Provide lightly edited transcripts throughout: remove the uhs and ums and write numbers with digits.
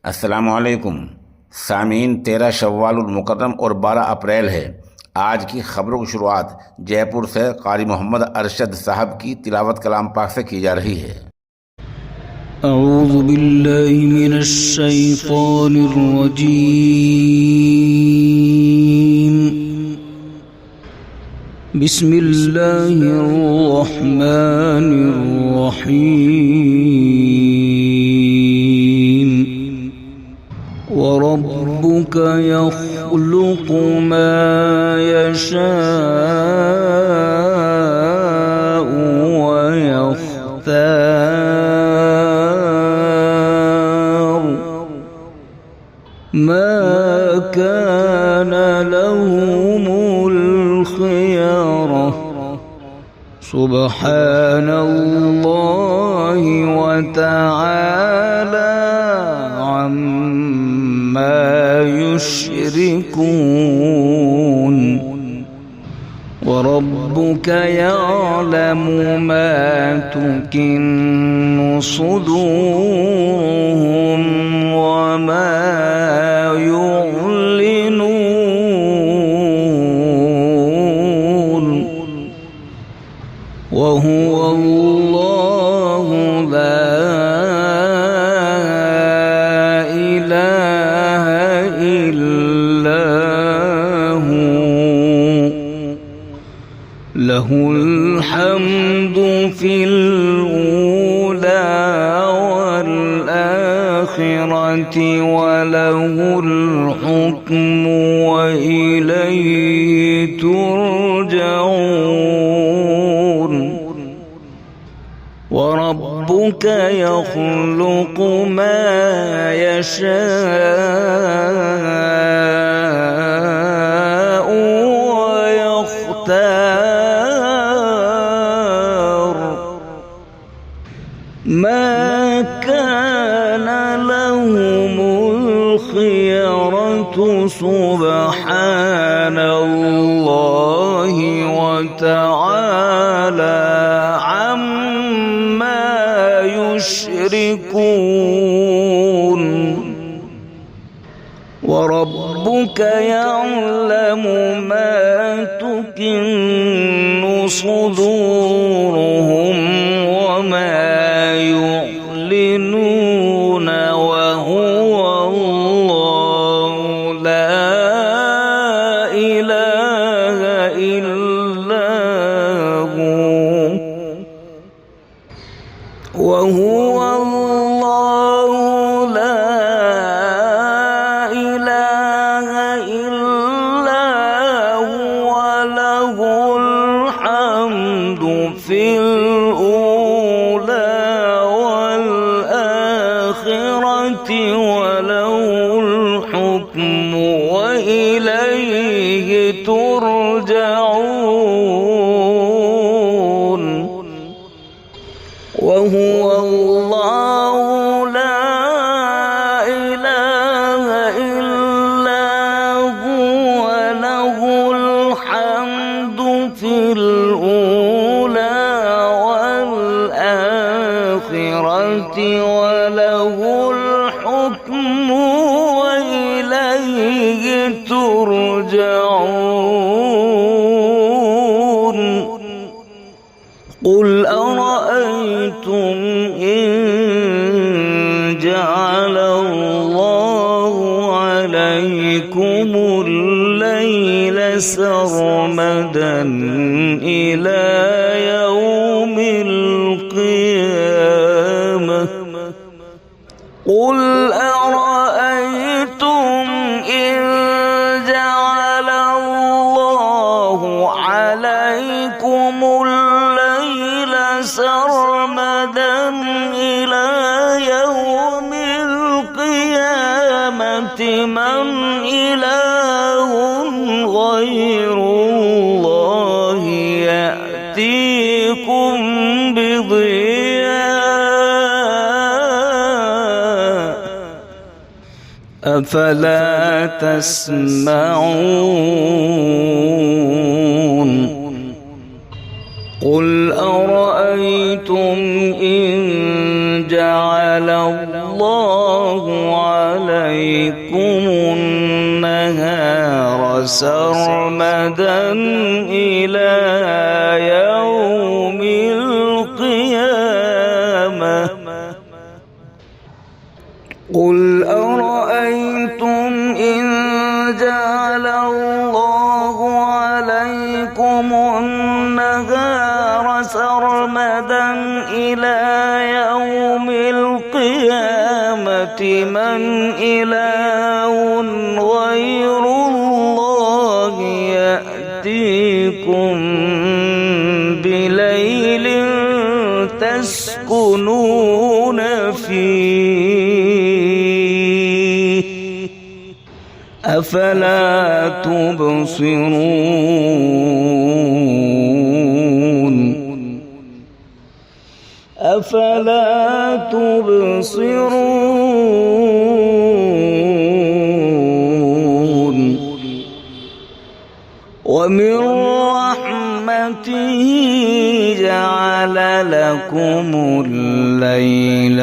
अस्सलामुअलैकुम सामीन, 13 शव्वालुल मुकर्रम और 12 अप्रैल है। आज की खबरों की शुरुआत जयपुर से कारी मोहम्मद अरशद साहब की तिलावत कलाम पाक से की जा रही है। अऊज़ु बिल्लाहि मिनश शैतानिर रजीम। बिस्मिल्लाहिर रहमानिर रहीम। वरब्बुक यख्लुक़ु मा यशाअु व यख्तार मा कान लहुमुल खियरा सुब्हानल्लाहि व तआला अम्मा युश्रिकून। वरब्बुक यअलमु मा तुकिन्नु सुदूरुहुम वमा युअलिनून। वहुव अल्लाहु ला इलाहा इल्ला हु लहुल हम्दु फिल ऊला वल आखिरति व लहुल हुक्मु व इलैहि तुरजऊन। वरब्बुक यख्लुक़ु मा यशाअु व यख्तार मा कान लहुमुल खियरतु सुब्हानल्लाहि व तआला अम्मा युश्रिकून। वरब्बुक यअलमु मा तुकिन्नु सुदूरुहुम वमा युअलिनून वहुव अल्लाहु ला इलाहा इल्ला हु वहुव अल्लाहु ला इलाहा इल्ला हुव लहुल हम्दु फिल ऊला वल आखिरति व लहुल हुक्मु व इलैहि तुरजऊन। वहुव अल्लाहु ला इलाहा इल्ला हुव लहुल हम्दु फिल ऊला वल आखिरति व लहुल हुक्मु व इलैहि तुरजऊन। قل أرأيتم إن جعل الله عليكم الليل سرمدا إلى يوم القيامة قل أرأيتم إن جعل الله عليكم الليل سرمدا إلى يوم القيامة من إله غير الله يأتيكم بضياء أفلا تسمعون قل أرأيتم إن جعل الله عليكم عليكم النهار سرمدا إلى يوم القيامة قل أرأيتم إن جعل الله عليكم النهار سرمدا إلى يوم القيامة من إله غير الله يأتيكم بليل تسكنون فيه أفلا تبصرون أفلا تبصرون ومن رحمته جعل لكم الليل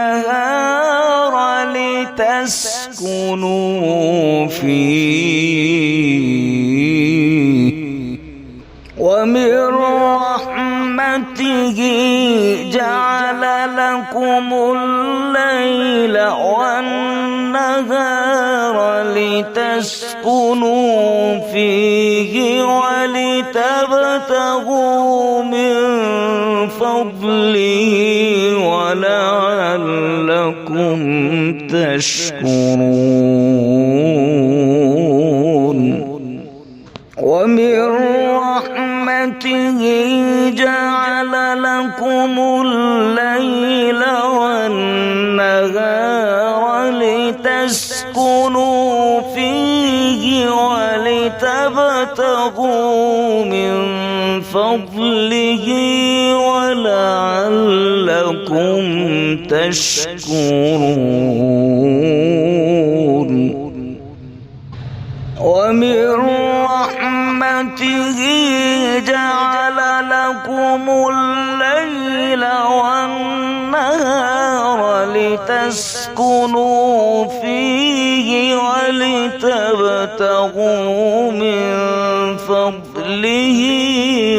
والنهار لتسكنوا فيه ومن رحمته جعل لكم الليل والنهار لتسكنوا فيه ولتبتغوا من فضله ولعلكم تشكرون ومن رحمته جعل لكم الليل والنهار لتسكنوا فيه ولتبتغوا من فضله ولعلكم تشكرون ومن رحمته جعل لكم الليل والنهار لتسكنوا فيه ولتبتغوا من فضله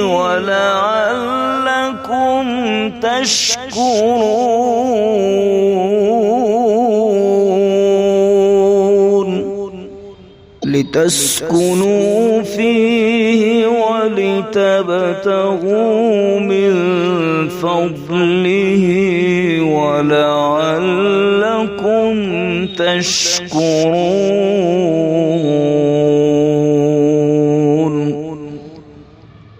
ولعلكم تشكرون لتسكنوا فيه ولتبتغوا من فضله ولعلكم تشكرون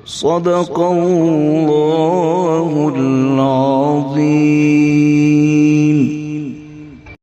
صدق الله العظيم.